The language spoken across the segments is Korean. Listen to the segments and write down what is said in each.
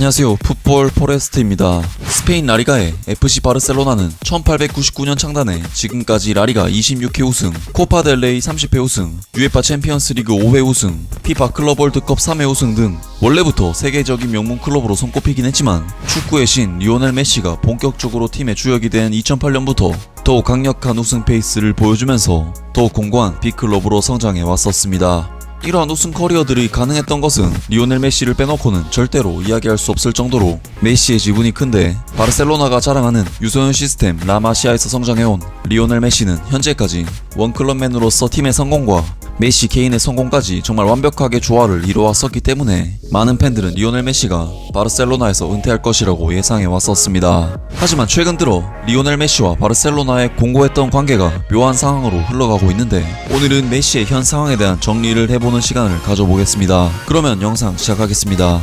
안녕하세요. 풋볼 포레스트입니다. 스페인 라리가의 FC 바르셀로나는 1899년 창단해 지금까지 라리가 26회 우승, 코파 델레이 30회 우승, UEFA 챔피언스 리그 5회 우승, 피파 클럽 월드컵 3회 우승 등 원래부터 세계적인 명문 클럽으로 손꼽히긴 했지만 축구의 신 리오넬 메시가 본격적으로 팀의 주역이 된 2008년부터 더욱 강력한 우승 페이스를 보여주면서 더욱 공고한 빅클럽으로 성장해 왔었습니다. 이러한 우승 커리어들이 가능했던 것은 리오넬 메시를 빼놓고는 절대로 이야기할 수 없을 정도로 메시의 지분이 큰데, 바르셀로나가 자랑하는 유소년 시스템 라마시아에서 성장해온 리오넬 메시는 현재까지 원클럽맨으로서 팀의 성공과 메시 개인의 성공까지 정말 완벽하게 조화를 이루어왔었기 때문에 많은 팬들은 리오넬 메시가 바르셀로나에서 은퇴할 것이라고 예상해 왔었습니다. 하지만 최근 들어 리오넬 메시와 바르셀로나의 공고했던 관계가 묘한 상황으로 흘러가고 있는데, 오늘은 메시의 현 상황에 대한 정리를 해보는 시간을 가져보겠습니다. 그러면 영상 시작하겠습니다.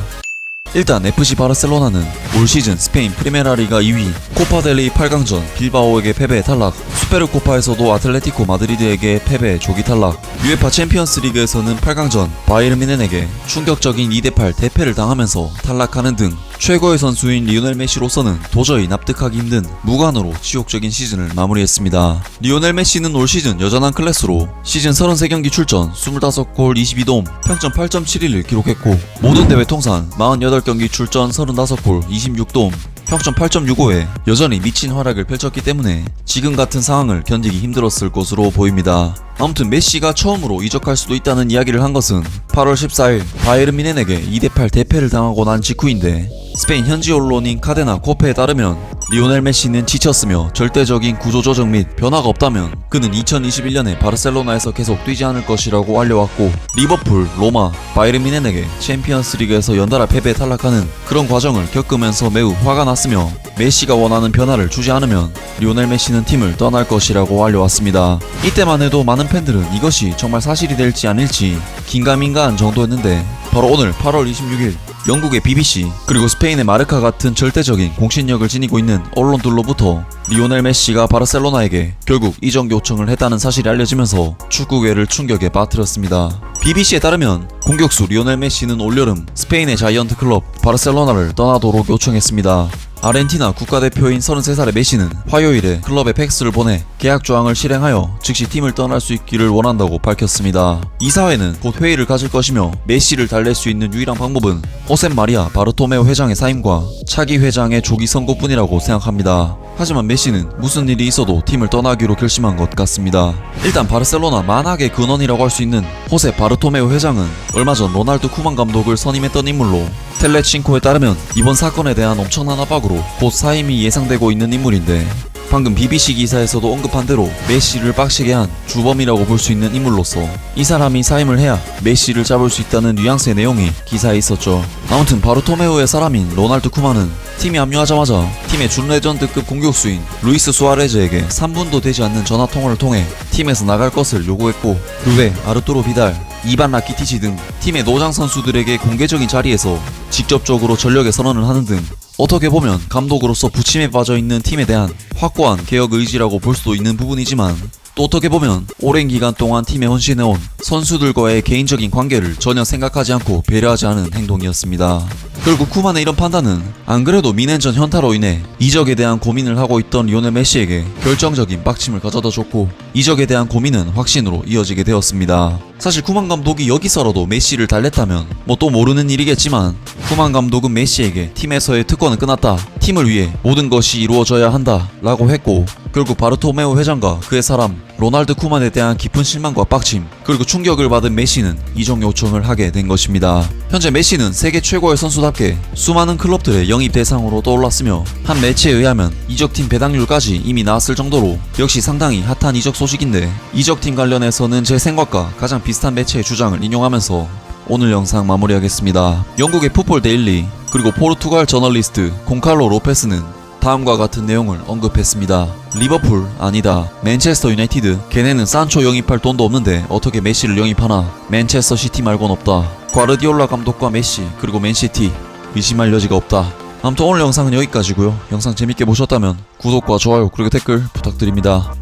일단 FC 바르셀로나는 올 시즌 스페인 프리메라리가 2위, 코파델레이 8강전 빌바오에게 패배 탈락, 수페르코파에서도 아틀레티코 마드리드에게 패배 조기 탈락, UEFA 챔피언스 리그에서는 8강전 바이에른 뮌헨에게 충격적인 2대8 대패를 당하면서 탈락하는 등 최고의 선수인 리오넬 메시로서는 도저히 납득하기 힘든 무관으로 지옥적인 시즌을 마무리했습니다. 리오넬 메시는 올 시즌 여전한 클래스로 시즌 33경기 출전 25골 22도움 평점 8.71을 기록했고, 모든 대회 통산 48경기 출전 35골 26도움 평점 8.65에 여전히 미친 활약을 펼쳤기 때문에 지금 같은 상황을 견디기 힘들었을 것으로 보입니다. 아무튼 메시가 처음으로 이적할 수도 있다는 이야기를 한 것은 8월 14일 바이에른 뮌헨에게 2대8 대패를 당하고 난 직후인데, 스페인 현지 언론인 카데나 코페에 따르면 리오넬 메시는 지쳤으며 절대적인 구조조정 및 변화가 없다면 그는 2021년에 바르셀로나에서 계속 뛰지 않을 것이라고 알려왔고, 리버풀, 로마, 바이에른 뮌헨에게 챔피언스 리그에서 연달아 패배에 탈락하는 그런 과정을 겪으면서 매우 화가 났으며, 메시가 원하는 변화를 주지 않으면 리오넬 메시는 팀을 떠날 것이라고 알려왔습니다. 이때만 해도 많은 팬들은 이것이 정말 사실이 될지 아닐지 긴가민가한 정도였는데, 바로 오늘 8월 26일 영국의 BBC 그리고 스페인의 마르카 같은 절대적인 공신력을 지니고 있는 언론들로부터 리오넬 메시가 바르셀로나에게 결국 이적 요청을 했다는 사실이 알려지면서 축구계를 충격에 빠뜨렸습니다. BBC에 따르면 공격수 리오넬 메시는 올여름 스페인의 자이언트 클럽 바르셀로나를 떠나도록 요청했습니다. 아르헨티나 국가대표인 33살의 메시는 화요일에 클럽에 팩스를 보내 계약 조항을 실행하여 즉시 팀을 떠날 수 있기를 원한다고 밝혔습니다. 이사회는 곧 회의를 가질 것이며, 메시를 달랠 수 있는 유일한 방법은 호세 마리아 바르토메오 회장의 사임과 차기 회장의 조기 선고뿐이라고 생각합니다. 하지만 메시는 무슨 일이 있어도 팀을 떠나기로 결심한 것 같습니다. 일단 바르셀로나 만악의 근원이라고 할 수 있는 호세 바르토메오 회장은 얼마 전 로날두 쿠만 감독을 선임했던 인물로, 텔레친코에 따르면 이번 사건에 대한 엄청난 압박으로 곧 사임이 예상되고 있는 인물인데, 방금 BBC 기사에서도 언급한 대로 메시를 빡시게 한 주범이라고 볼 수 있는 인물로서 이 사람이 사임을 해야 메시를 잡을 수 있다는 뉘앙스의 내용이 기사에 있었죠. 아무튼 바르토메오의 사람인 로날두 쿠만은 팀에 합류하자마자 팀의 준레전드급 공격수인 루이스 수아레즈에게 3분도 되지 않는 전화통화를 통해 팀에서 나갈 것을 요구했고, 그 외 아르투로 비달, 이반 라키티치 등 팀의 노장 선수들에게 공개적인 자리에서 직접적으로 전력의 선언을 하는 등 어떻게 보면 감독으로서 부침에 빠져있는 팀에 대한 확고한 개혁 의지라고 볼 수도 있는 부분이지만, 또 어떻게 보면 오랜 기간 동안 팀에 헌신해온 선수들과의 개인적인 관계를 전혀 생각하지 않고 배려하지 않은 행동이었습니다. 결국 쿠만의 이런 판단은 안 그래도 미넨전 현타로 인해 이적에 대한 고민을 하고 있던 리오넬 메시에게 결정적인 빡침을 가져다 줬고, 이적에 대한 고민은 확신으로 이어지게 되었습니다. 사실 쿠만 감독이 여기서라도 메시를 달랬다면 뭐 또 모르는 일이겠지만, 쿠만 감독은 메시에게 팀에서의 특권은 끝났다, 팀을 위해 모든 것이 이루어져야 한다 라고 했고, 결국 바르토메오 회장과 그의 사람 로날드 쿠만에 대한 깊은 실망과 빡침 그리고 충격을 받은 메시는 이적 요청을 하게 된 것입니다. 현재 메시는 세계 최고의 선수답게 수많은 클럽들의 영입 대상으로 떠올랐으며, 한 매체에 의하면 이적팀 배당률까지 이미 나왔을 정도로 역시 상당히 핫한 이적 소식인데, 이적팀 관련해서는 제 생각과 가장 비슷한 매체의 주장을 인용하면서 오늘 영상 마무리하겠습니다. 영국의 풋볼 데일리 그리고 포르투갈 저널리스트 곤칼로 로페스는 다음과 같은 내용을 언급했습니다. 리버풀 아니다, 맨체스터 유나이티드, 걔네는 산초 영입할 돈도 없는데 어떻게 메시를 영입하나, 맨체스터 시티 말곤 없다, 과르디올라 감독과 메시 그리고 맨시티 의심할 여지가 없다. 아무튼 오늘 영상은 여기까지고요. 영상 재밌게 보셨다면 구독과 좋아요 그리고 댓글 부탁드립니다.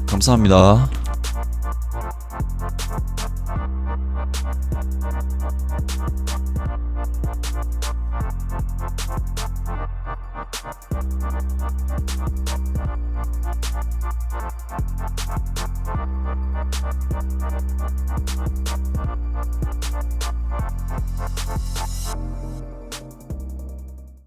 감사합니다.